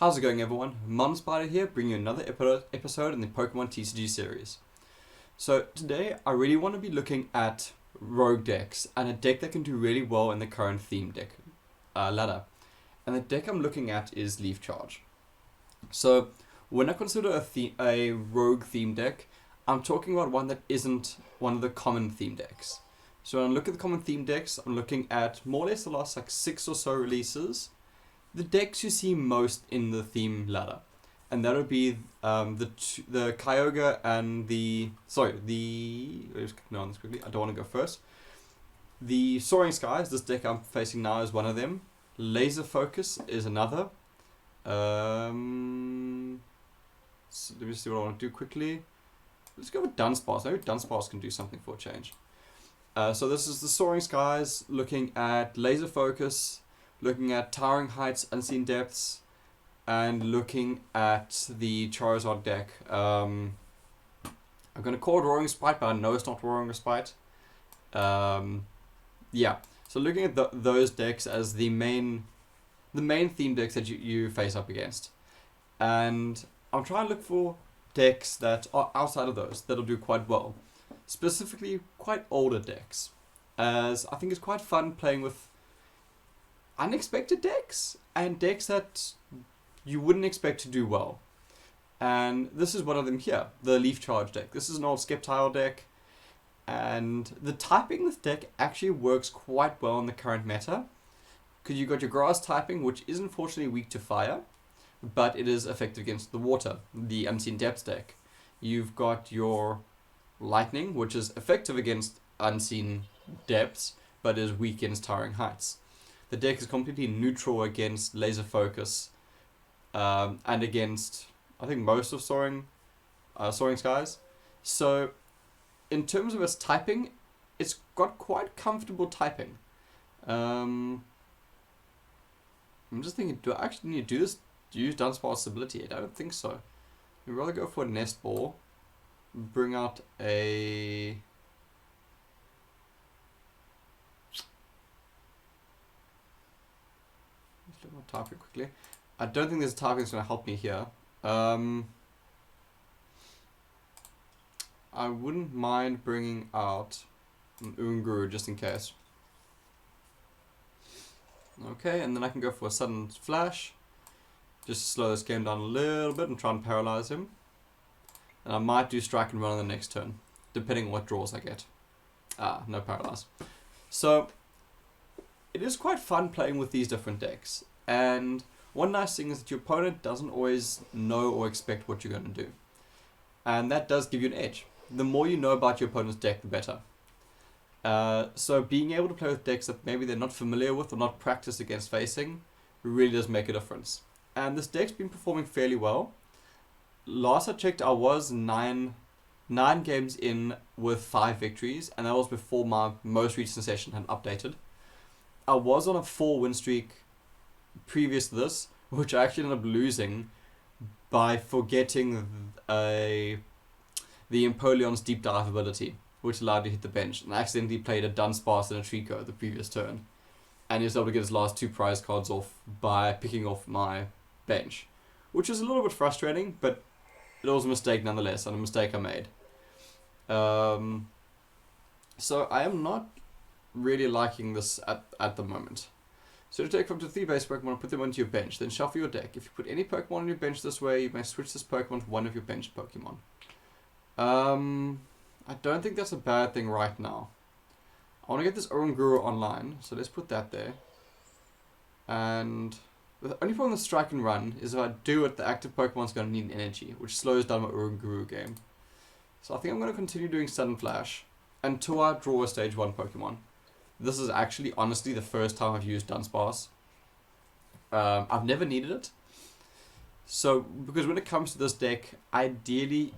How's it going, everyone? Mountainspyder here, bringing you another episode in the Pokemon TCG series. So today I really want to be looking at rogue decks and a deck that can do really well in the current theme deck ladder. And the deck I'm looking at is Leaf Charge. So when I consider a rogue theme deck, I'm talking about one that isn't one of the common theme decks. So when I look at the common theme decks, I'm looking at more or less the last 6 or so releases. The decks you see most in the theme ladder, and that would be the Kyogre and let's go on this quickly. I don't want to go first. The Soaring Skies. This deck I'm facing now is one of them. Laser Focus is another. So let me see what I want to do quickly. Let's go with Dunsparce. Maybe Dunsparce can do something for a change. So this is the Soaring Skies, looking at Laser Focus, looking at Towering Heights, Unseen Depths, and looking at the Charizard deck. I'm going to call it Roaring Spite, but I know it's not Roaring Spite. Yeah, so looking at those decks as the main theme decks that you face up against. And I'm trying to look for decks that are outside of those, that'll do quite well. Specifically, quite older decks, as I think it's quite fun playing with unexpected decks and decks that you wouldn't expect to do well. And this is one of them here, the Leaf Charge deck. This is an old Skeptile deck, and the typing in this deck actually works quite well in the current meta, because you've got your grass typing, which is unfortunately weak to fire, but it is effective against the water, the Unseen Depths deck. You've got your lightning, which is effective against Unseen Depths, but is weak against Towering Heights. The deck is completely neutral against Laser Focus, and against, I think, most of Soaring Skies. So, in terms of its typing, it's got quite comfortable typing. I'm just thinking, do I actually need to do this? Do you use Dunsparce's ability? I don't think so. I'd rather go for a Nest Ball, bring out a... Type it quickly. I don't think this typing is going to help me here. I wouldn't mind bringing out an Unguru just in case. Okay, and then I can go for a sudden flash. Just to slow this game down a little bit and try and paralyze him. And I might do strike and run on the next turn, depending on what draws I get. No paralyze. So, it is quite fun playing with these different decks. And one nice thing is that your opponent doesn't always know or expect what you're going to do. And that does give you an edge. The more you know about your opponent's deck, the better. So being able to play with decks that maybe they're not familiar with or not practiced against facing really does make a difference. And this deck's been performing fairly well. Last I checked, I was 9 games in with 5 victories, and that was before my most recent session had updated. I was on a 4-win streak previous to this, which I actually ended up losing by forgetting the Empoleon's Deep Dive ability, which allowed you to hit the bench, and I accidentally played a Dunsparce and a Trico the previous turn, and he was able to get his last 2 prize cards off by picking off my bench, which is a little bit frustrating, but it was a mistake nonetheless, and a mistake I made. So I am not really liking this at the moment. So to take from the 3 base Pokemon and put them onto your bench, then shuffle your deck. If you put any Pokemon on your bench this way, you may switch this Pokemon to one of your bench Pokemon. I don't think that's a bad thing right now. I want to get this Oranguru online, so let's put that there. And the only problem with strike and run is if I do it, the active Pokemon's going to need energy, which slows down my Oranguru game. So I think I'm going to continue doing Sudden Flash until I draw a stage 1 Pokemon. This is actually, honestly, the first time I've used Dunsparce. I've never needed it. So, because when it comes to this deck, ideally,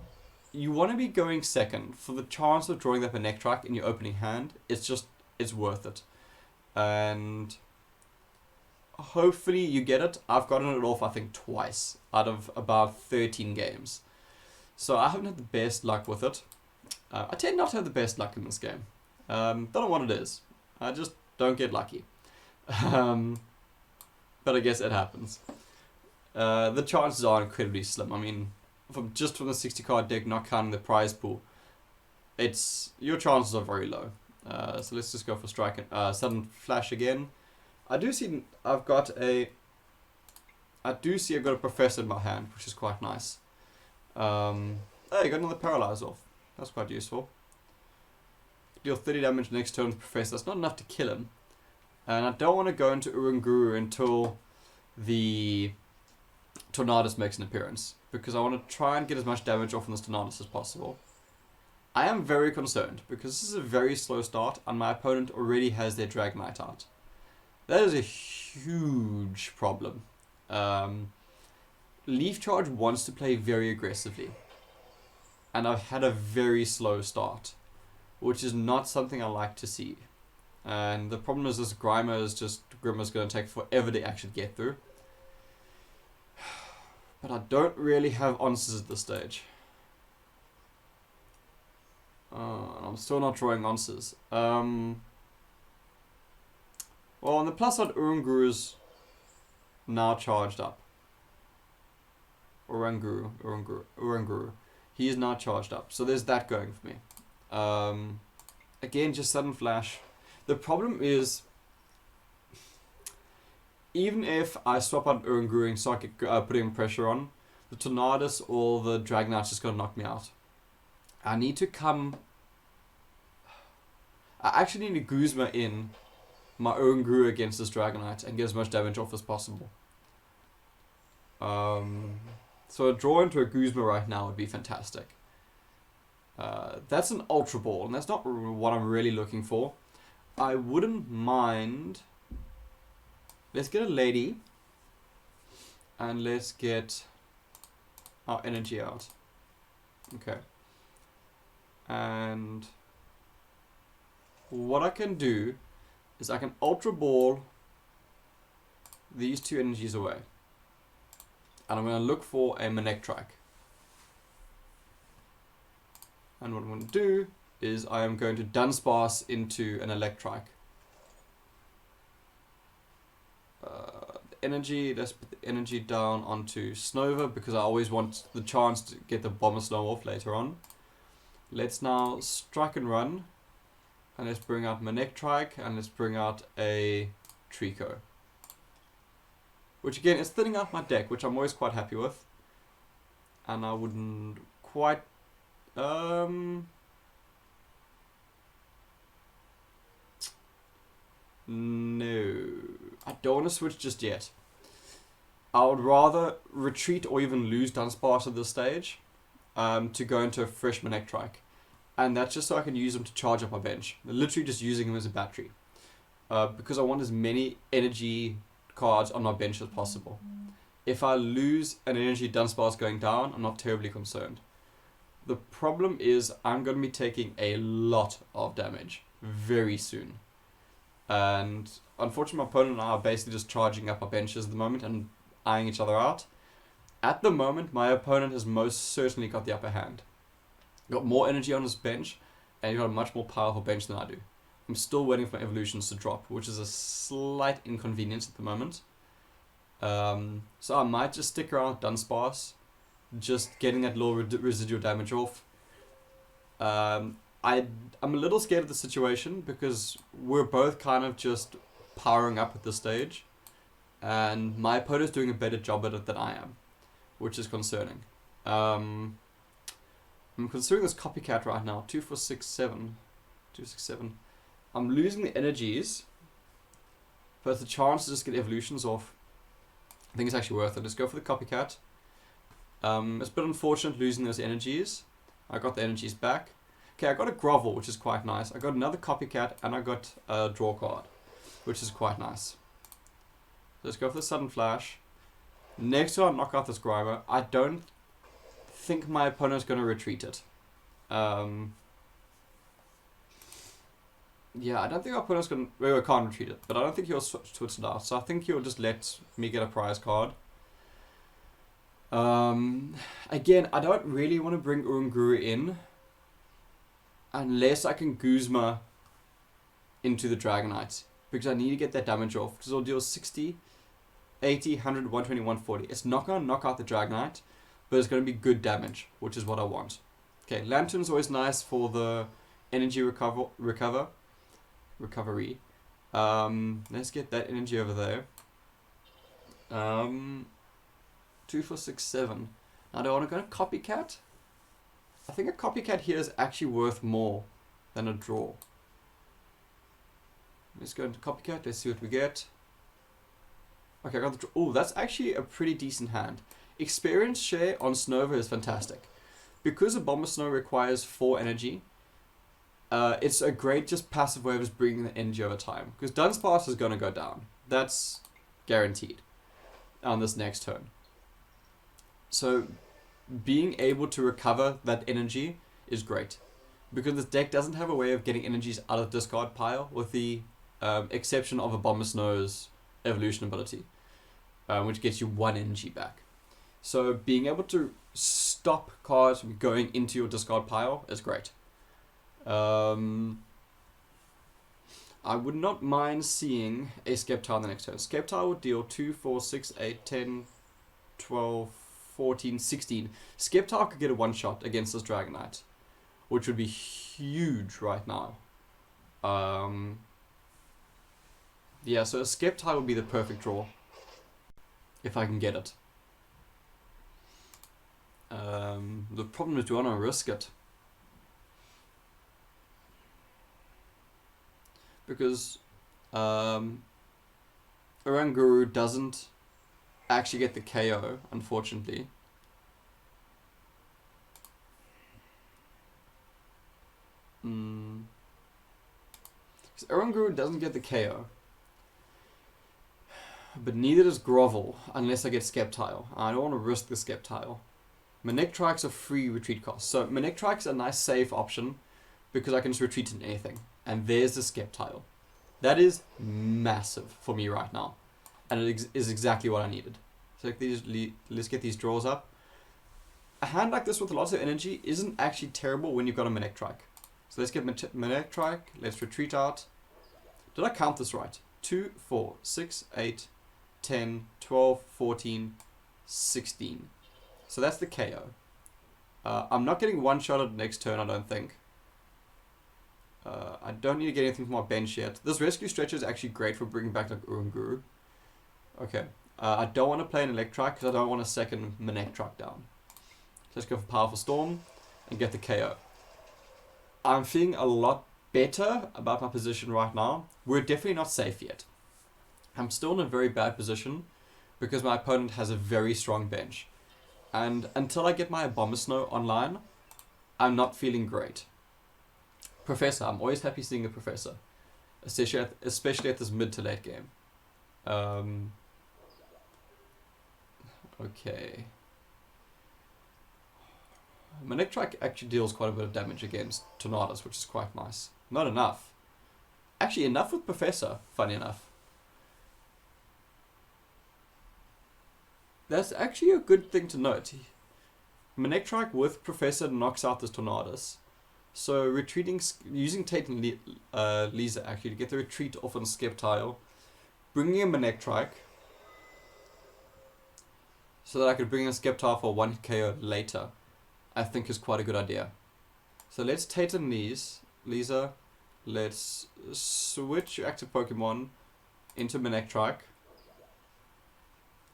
you want to be going second. For the chance of drawing up a Nectrack in your opening hand, it's worth it. And hopefully you get it. I've gotten it off, I think, twice out of about 13 games. So I haven't had the best luck with it. I tend not to have the best luck in this game. Don't know what it is. I just don't get lucky. But I guess it happens. The chances are incredibly slim. I mean, from the 60 card deck, not counting the prize pool, your chances are very low. So let's just go for strike and sudden flash again. I do see I've got a professor in my hand, which is quite nice. Oh, you got another paralyze off. That's quite useful. Deal 30 damage next turn with professor. That's not enough to kill him. And I don't want to go into Urunguru until the Tornadus makes an appearance, because I want to try and get as much damage off on this Tornadus as possible. I am very concerned because this is a very slow start and my opponent already has their Dragonite out. That is a huge problem. Leaf Charge wants to play very aggressively, and I've had a very slow start, which is not something I like to see. And the problem is this Grimer's going to take forever to actually get through. But I don't really have answers at this stage. I'm still not drawing answers. Well, on the plus side, Uranguru's now charged up. Uranguru. He is now charged up. So there's that going for me. Again, just sudden flash. The problem is, even if I swap out Uranguru and start putting pressure on, the Tornadus or the Dragonite's just going to knock me out. I need to I actually need to Guzma in my Uranguru against this Dragonite and get as much damage off as possible. So a draw into a Guzma right now would be fantastic. That's an Ultra Ball, and that's not what I'm really looking for. I wouldn't mind. Let's get a Lady, and let's get our energy out. Okay. And what I can do is I can Ultra Ball these two energies away. And I'm going to look for a Manectric. And what I'm going to do is I am going to Dunsparce into an Electric. Energy, let's put the energy down onto Snova because I always want the chance to get the Bomber Snow off later on. Let's now strike and run. And let's bring out Manectric and let's bring out a Trico. Which again is thinning out my deck, which I'm always quite happy with. And I wouldn't quite... No. I don't want to switch just yet. I would rather retreat or even lose Dunsparce at this stage to go into a fresh Manectric. And that's just so I can use them to charge up my bench. Literally just using them as a battery. Because I want as many energy cards on my bench as possible. If I lose an energy Dunsparce going down, I'm not terribly concerned. The problem is I'm going to be taking a lot of damage very soon. And unfortunately my opponent and I are basically just charging up our benches at the moment and eyeing each other out. At the moment my opponent has most certainly got the upper hand. Got more energy on his bench and he's got a much more powerful bench than I do. I'm still waiting for my evolutions to drop, which is a slight inconvenience at the moment. So I might just stick around with Dunsparce, just getting that low residual damage off. I'm a little scared of the situation because we're both kind of just powering up at this stage, and my opponent's doing a better job at it than I am, which is concerning. I'm considering this copycat right now, 2, 4, 6, 7. 2, 6, 7. I'm losing the energies, but the chance to just get evolutions off, I think it's actually worth it. Let's go for the copycat. It's a bit unfortunate losing those energies. I got the energies back. Okay, I got a Grovel, which is quite nice. I got another copycat, and I got a draw card, which is quite nice. Let's go for the sudden flash. Next time I knock out this Grimer, I don't think my opponent's going to retreat it. Yeah, I don't think our opponent's going to... Well, I can't retreat it, but I don't think he'll switch to it now. So I think he'll just let me get a prize card. Again, I don't really want to bring Uranguru in unless I can Guzma into the Dragonite, because I need to get that damage off, because it'll deal 60, 80, 100, 120, 140. It's not going to knock out the Dragonite, but it's going to be good damage, which is what I want. Okay, Lantern's always nice for the energy recovery. Let's get that energy over there. 2, 4, 6, 7. Now do I want to go to Copycat? I think a Copycat here is actually worth more than a draw. Let's go into Copycat, let's see what we get. Okay, I got the draw. Oh, that's actually a pretty decent hand. Experience share on Snova is fantastic. Because a Abomasnow requires 4 energy, it's a great just passive way of just bringing the energy over time. Because Dunsparce is going to go down. That's guaranteed on this next turn. So being able to recover that energy is great. Because this deck doesn't have a way of getting energies out of the discard pile, with the exception of Abomasnow's evolution ability, which gets you 1 energy back. So being able to stop cards from going into your discard pile is great. I would not mind seeing a Sceptile the next turn. Sceptile would deal 2, 4, 6, 8, 10, 12, 14, 16. Sceptile could get a one-shot against this Dragonite, which would be huge right now. Yeah, so a Sceptile would be the perfect draw, if I can get it. The problem is, do I want to risk it? Because Oranguru doesn't actually get the KO, unfortunately. Because Oranguru doesn't get the KO. But neither does Grovel, unless I get Sceptile. I don't want to risk the Sceptile. Manectrike's a free retreat cost. So Manectrike's a nice safe option, because I can just retreat in anything. And there's the Sceptile. That is massive for me right now. And it is exactly what I needed. So let's get these draws up. A hand like this with lots of energy isn't actually terrible when you've got a Manectrike. So let's get Manectrike. Let's retreat out. Did I count this right? 2, 4, 6, 8, 10, 12, 14, 16. So that's the KO. I'm not getting one shot at the next turn, I don't think. I don't need to get anything from my bench yet. This rescue stretcher is actually great for bringing back like Uranguru. Okay. I don't want to play an Electrike because I don't want a second Manectrike down. So let's go for Powerful Storm and get the KO. I'm feeling a lot better about my position right now. We're definitely not safe yet. I'm still in a very bad position because my opponent has a very strong bench. And until I get my Abomasnow online, I'm not feeling great. Professor, I'm always happy seeing a Professor. Especially at this mid to late game. Okay. Manectrike actually deals quite a bit of damage against Tornadus, which is quite nice. Not enough. Actually, enough with Professor, funny enough. That's actually a good thing to note. Manectrike with Professor knocks out this Tornadus. So retreating, using Tate and Lisa actually to get the retreat off on Sceptile, bringing a Manectrike, so that I could bring in a Sceptile for 1 KO later, I think is quite a good idea. So let's Tate and Lisa, let's switch your active Pokemon into Manectrike.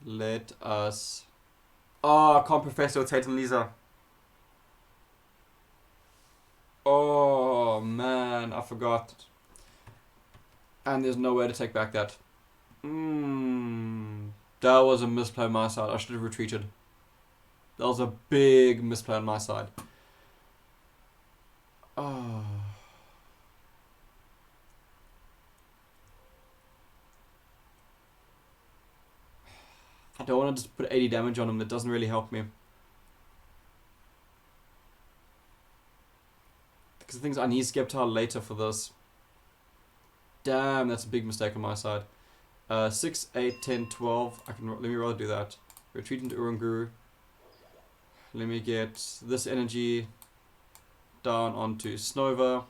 Let us... Oh, I can't Professor with Tate and Lisa. Oh man, I forgot. And there's no way to take back that. That was a misplay on my side. I should have retreated. That was a big misplay on my side. Oh. I don't want to just put 80 damage on him. That doesn't really help me. Because the things I need Sceptile later for this. Damn, that's a big mistake on my side. 6, 8, 10, 12. Let me rather do that. Retreat into Uranguru. Let me get this energy down onto Snova.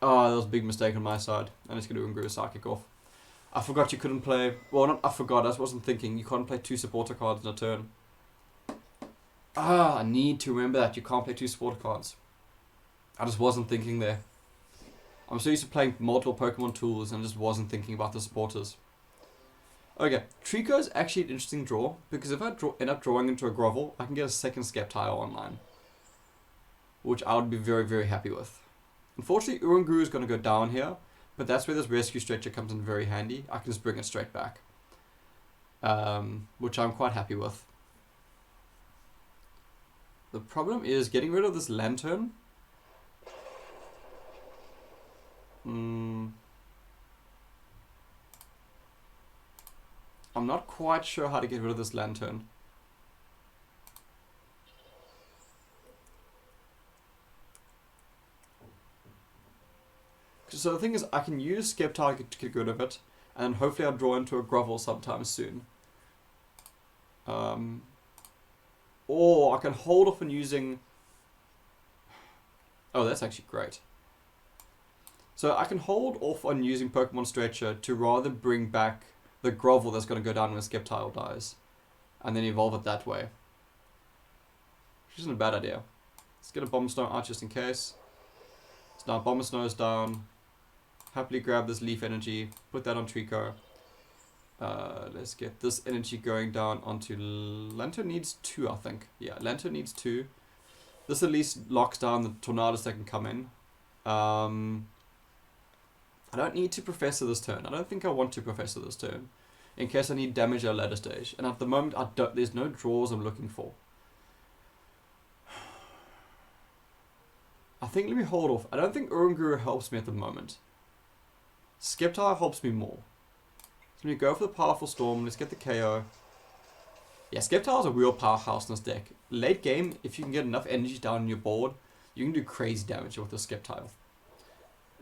Oh, that was a big mistake on my side. I'm just going to Uranguru Psychic off. I forgot you couldn't play... Well, not I forgot, I wasn't thinking. You can't play 2 supporter cards in a turn. I need to remember that. You can't play 2 supporter cards. I just wasn't thinking there. I'm so used to playing multiple Pokemon tools and just wasn't thinking about the supporters. Okay, Trico is actually an interesting draw, because if I end up drawing into a Grovel, I can get a second Sceptile online. Which I would be very, very happy with. Unfortunately, Uranguru is going to go down here, but that's where this Rescue Stretcher comes in very handy. I can just bring it straight back. Which I'm quite happy with. The problem is getting rid of this Lantern. I'm not quite sure how to get rid of this Lantern. So the thing is, I can use Sceptile to get rid of it, and hopefully I'll draw into a Grovel sometime soon. Or I can hold off on using... Oh, that's actually great. So I can hold off on using Pokemon Stretcher to rather bring back the Grovel that's going to go down when Sceptile dies. And then evolve it that way. Which isn't a bad idea. Let's get a Bomb Snow out just in case. So now Bomb Snow is down. Happily grab this Leaf Energy. Put that on Trico. Let's get this energy going down onto... Lantern needs 2, I think. Yeah, Lantern needs 2. This at least locks down the Tornadus that can come in. I don't need to Professor this turn. I don't think I want to Professor this turn. In case I need damage at a later stage. And at the moment, there's no draws I'm looking for. I think let me hold off. I don't think Uranguru helps me at the moment. Sceptile helps me more. So let me go for the Powerful Storm. Let's get the KO. Yeah, Sceptile is a real powerhouse in this deck. Late game, if you can get enough energy down on your board, you can do crazy damage with the Sceptile.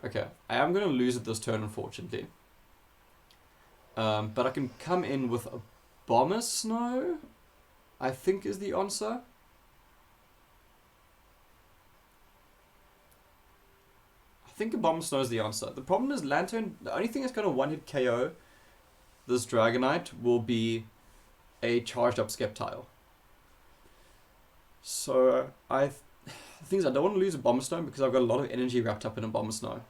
Okay, I am going to lose it this turn, unfortunately. But I can come in with a Bomber Snow, I think is the answer. I think a Bomber Snow is the answer. The problem is Lantern, the only thing that's going to one-hit KO this Dragonite will be a charged up Sceptile. So, the thing is, I don't want to lose a Bomber Snow because I've got a lot of energy wrapped up in a Bomber Snow.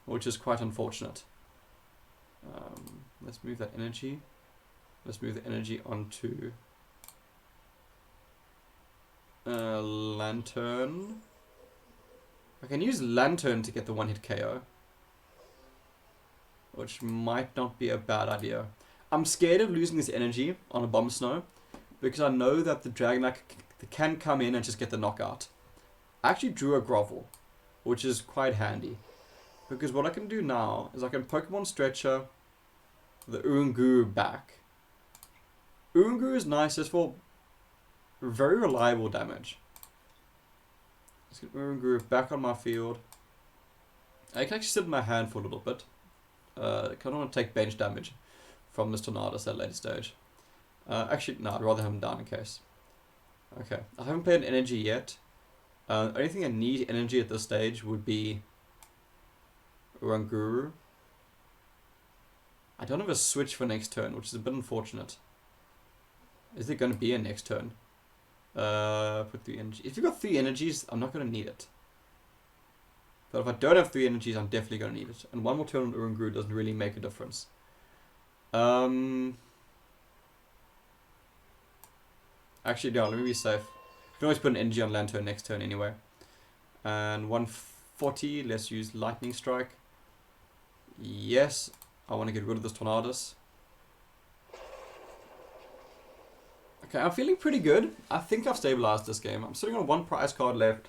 Which is quite unfortunate. Let's move that energy. Let's move the energy onto Lantern. I can use Lantern to get the one-hit KO. Which might not be a bad idea. I'm scared of losing this energy on a Bomb Snow because I know that the Dragonite can come in and just get the knockout. I actually drew a Grovel, which is quite handy. Because what I can do now is I can Pokemon Stretcher the Uranguru back. Uranguru is nice just for very reliable damage. Let's get Uranguru back on my field. I can actually sit in my hand for a little bit. I don't want to take bench damage from this Tornadus at a later stage. Actually, no, I'd rather have him down in case. Okay, I haven't played an energy yet. The only thing I need energy at this stage would be Uranguru. I don't have a switch for next turn, which is a bit unfortunate. Is there going to be a next turn? Put 3 energy. If you've got 3 energies, I'm not going to need it. But if I don't have 3 energies, I'm definitely going to need it. And one more turn on Uranguru doesn't really make a difference. Actually, no, let me be safe. You can always put an energy on Lantern next turn anyway. And 140, let's use Lightning Strike. Yes, I want to get rid of this Tornadus. Okay, I'm feeling pretty good. I think I've stabilized this game. I'm sitting on 1 prize card left.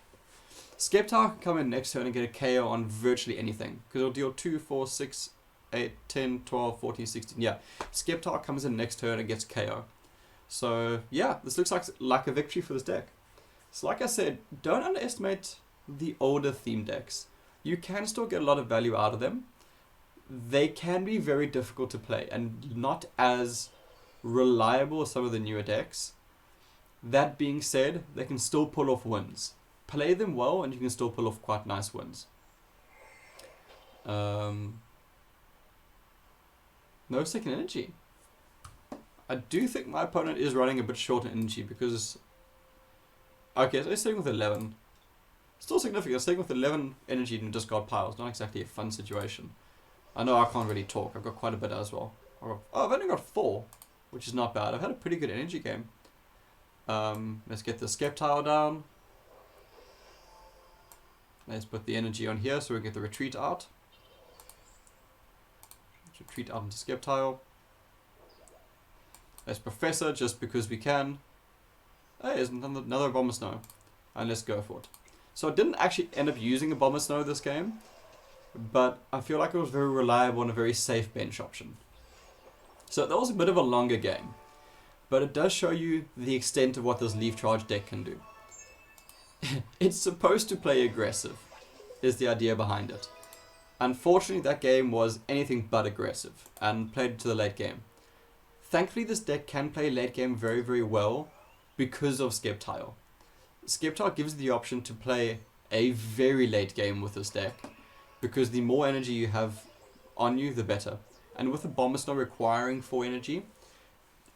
Sceptile can come in next turn and get a KO on virtually anything. Because it'll deal 2, 4, 6, 8, 10, 12, 14, 16. Yeah, Sceptile comes in next turn and gets KO. So, yeah, this looks like a victory for this deck. So like I said, don't underestimate the older theme decks. You can still get a lot of value out of them. They can be very difficult to play and not as reliable as some of the newer decks. That being said, they can still pull off wins. Play them well and you can still pull off quite nice wins. No second energy. I do think my opponent is running a bit short in energy because... Okay, so he's sitting with 11. Still significant. Sitting with 11 energy in discard piles. Not exactly a fun situation. I know I can't really talk. I've got quite a bit as well. I've only got 4, which is not bad. I've had a pretty good energy game. Let's get the Skeptile down. Let's put the energy on here so we get the retreat out. Let's retreat out into Skeptile. Let's Professor just because we can. Hey, there's another Bomber Snow. And let's go for it. So I didn't actually end up using a Bomber Snow this game, but I feel like it was very reliable and a very safe bench option. So that was a bit of a longer game, but it does show you the extent of what this Leaf Charge deck can do. It's supposed to play aggressive, is the idea behind it. Unfortunately, that game was anything but aggressive and played to the late game. Thankfully, this deck can play late game very, very well because of Skeptile. Skeptile gives the option to play a very late game with this deck, because the more energy you have on you, the better. And with the Bomber Snow requiring 4 energy,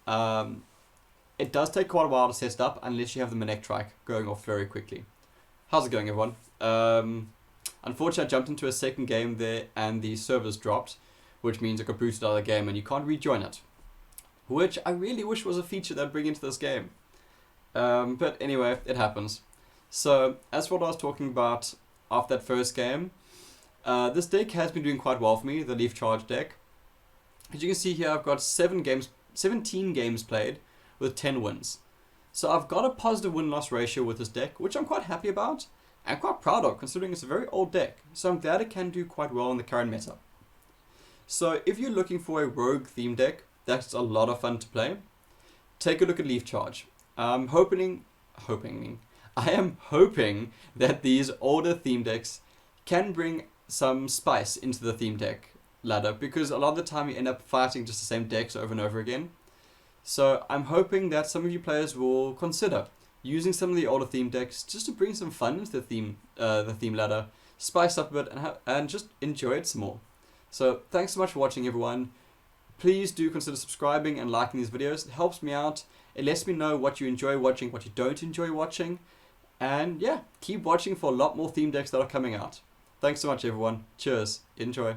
it does take quite a while to set it up unless you have the Manectrike going off very quickly. How's it going, everyone? Unfortunately, I jumped into a second game there and the servers dropped, which means I got booted out of the game and you can't rejoin it. Which I really wish was a feature they'd bring into this game. But anyway, it happens. So, as for what I was talking about after that first game, this deck has been doing quite well for me, the Leaf Charge deck. As you can see here, I've got 17 games played with 10 wins. So I've got a positive win-loss ratio with this deck, which I'm quite happy about and quite proud of, considering it's a very old deck. So I'm glad it can do quite well in the current meta. So if you're looking for a rogue theme deck that's a lot of fun to play, take a look at Leaf Charge. I am hoping that these older theme decks can bring some spice into the theme deck ladder, because a lot of the time you end up fighting just the same decks over and over again. So I'm hoping that some of you players will consider using some of the older theme decks just to bring some fun into the theme ladder, spice up a bit, and just enjoy it some more. So thanks so much for watching, everyone. Please do consider subscribing and liking these videos. It helps me out. It lets me know what you enjoy watching, what you don't enjoy watching. And yeah, keep watching for a lot more theme decks that are coming out. Thanks so much, everyone. Cheers. Enjoy.